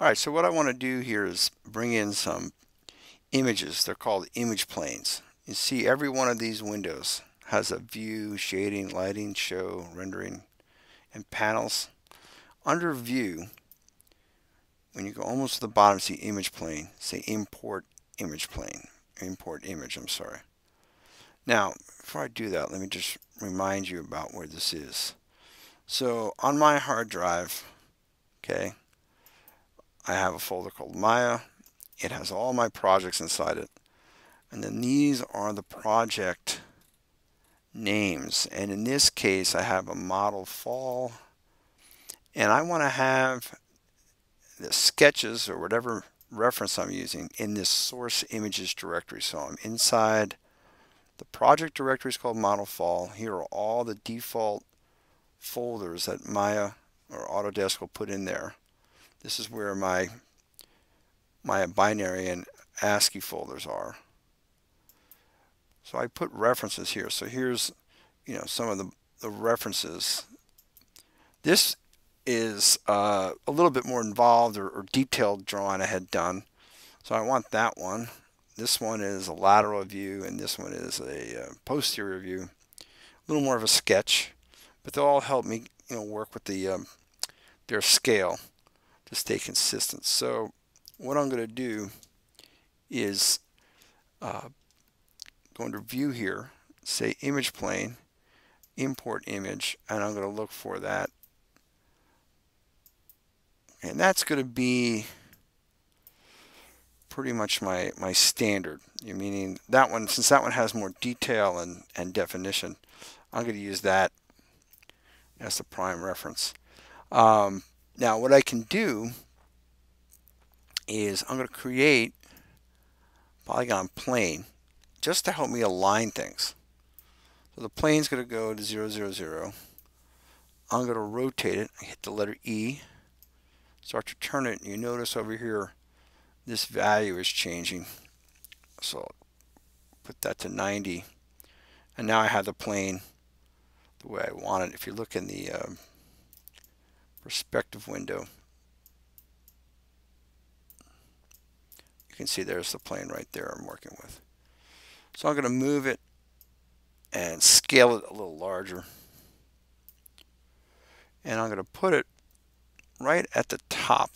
All right, so what I want to do here is bring in some images. They're called image planes. You see every one of these windows has a view, shading, lighting, show, rendering, and panels. Under view, when you go almost to the bottom, see image plane, say import image plane, import image, I'm sorry. Now, before I do that, let me just remind you about where this is. So on my hard drive, okay, I have a folder called Maya. It has all my projects inside it. And then these are the project names. And in this case, I have a model fall. And I want to have the sketches or whatever reference I'm using in this source images directory. So I'm inside the project directory is called model fall. Here are all the default folders that Maya or Autodesk will put in there. This is where my binary and ASCII folders are. So I put references here. So here's, some of the references. This is a little bit more involved or detailed drawing I had done. So I want that one. This one is a lateral view, and this one is a posterior view. A little more of a sketch, but they'll all help me, work with their scale to stay consistent. So what I'm going to do is go under view here, say image plane, import image, and I'm going to look for that. And that's going to be pretty much my standard, meaning that one, since that one has more detail and definition, I'm going to use that as the prime reference. Now what I can do is I'm going to create polygon plane just to help me align things. So the plane's going to go to 0, 0, 0. I'm going to rotate it. I hit the letter E, start to turn it, and you notice over here this value is changing. So I'll put that to 90, and now I have the plane the way I want it. If you look in the perspective window, you can see there's the plane right there I'm working with. So I'm going to move it and scale it a little larger. And I'm going to put it right at the top,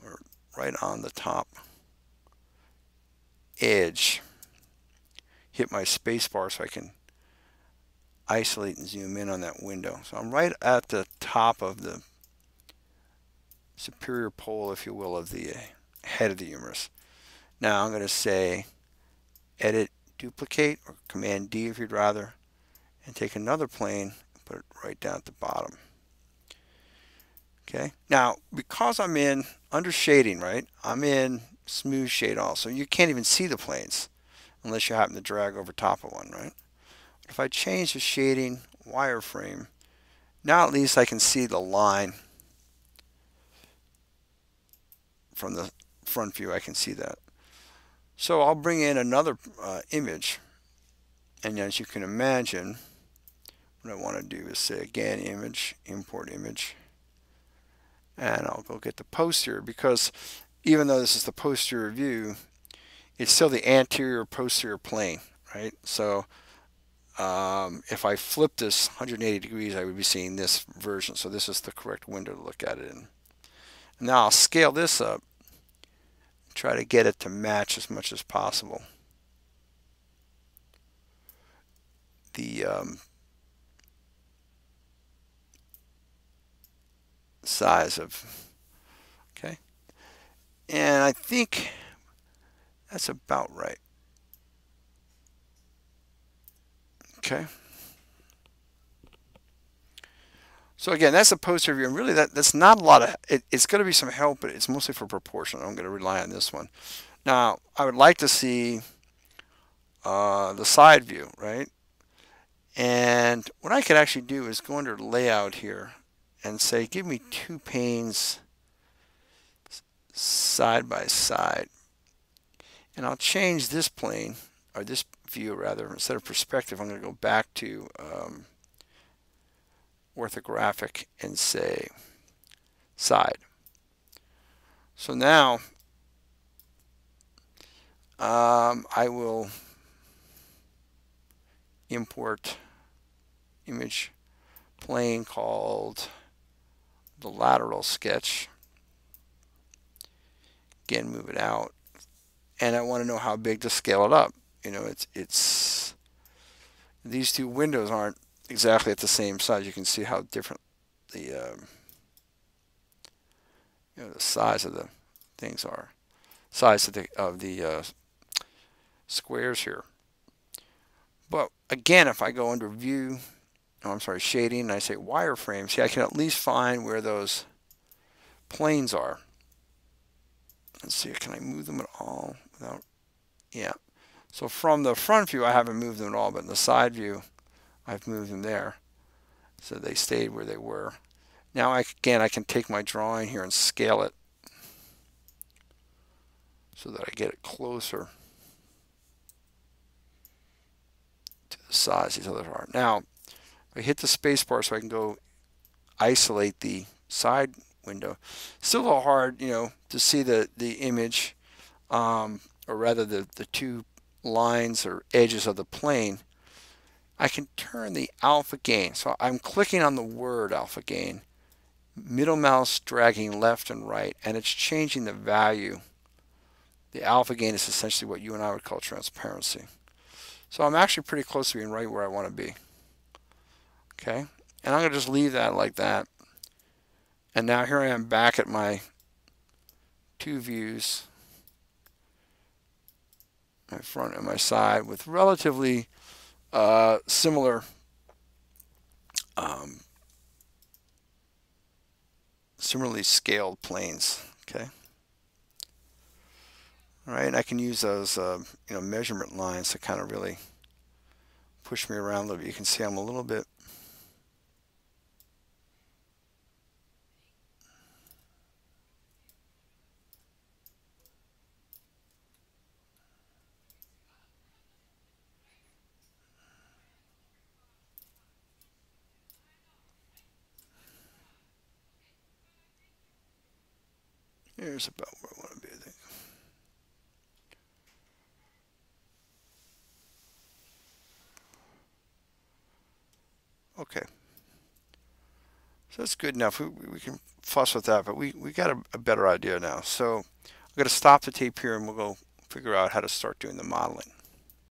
or right on the top edge. Hit my space bar so I can isolate and zoom in on that window. So I'm right at the top of the superior pole, if you will, of the head of the humerus. Now I'm going to say edit duplicate, or command D if you'd rather, and take another plane and put it right down at the bottom. Okay, now because I'm in under shading, right, I'm in smooth shade also. You can't even see the planes unless you happen to drag over top of one, right? But if I change the shading wireframe, now at least I can see the line from the front view. I can see that. So I'll bring in another image, and as you can imagine, what I want to do is say again image, import image, and I'll go get the posterior, because even though this is the posterior view, it's still the anterior posterior plane, right? So if I flip this 180 degrees, I would be seeing this version. So this is the correct window to look at it in. And now I'll scale this up, try to get it to match as much as possible the size of, okay, and I think that's about right. Okay, so again, that's a posterior view, and really that's not a lot of it's going to be some help, but it's mostly for proportion. I'm going to rely on this one. Now I would like to see the side view, right? And what I could actually do is go under layout here and say give me two panes side by side, and I'll change this plane, or this view rather, instead of perspective I'm going to go back to orthographic and say side. So now I will import image plane called the lateral sketch. Again, move it out, and I want to know how big to scale it up. You know, it's these two windows aren't exactly at the same size. You can see how different the the size of the things are, size of the squares here. But again, if I go under View, oh, I'm sorry, Shading, and I say Wireframe, see, I can at least find where those planes are. Let's see, can I move them at all without? Yeah. So from the front view, I haven't moved them at all, but in the side view, I've moved them there. So they stayed where they were. Now, again, I can take my drawing here and scale it so that I get it closer to the size these others are. Now, I hit the space bar so I can go isolate the side window. Still a little hard, to see the image, or rather the two lines or edges of the plane. I can turn the alpha gain. So I'm clicking on the word alpha gain, middle mouse dragging left and right, and it's changing the value. The alpha gain is essentially what you and I would call transparency. So I'm actually pretty close to being right where I want to be. Okay, and I'm going to just leave that like that. And now here I am back at my two views, my front and my side, with relatively similar similarly scaled planes. Okay. All right, and I can use those measurement lines to kind of really push me around a little bit. You can see I'm a little bit. Here's about where I want to be, I think. Okay. So that's good enough. We can fuss with that, but we got a better idea now. So I'm going to stop the tape here and we'll go figure out how to start doing the modeling.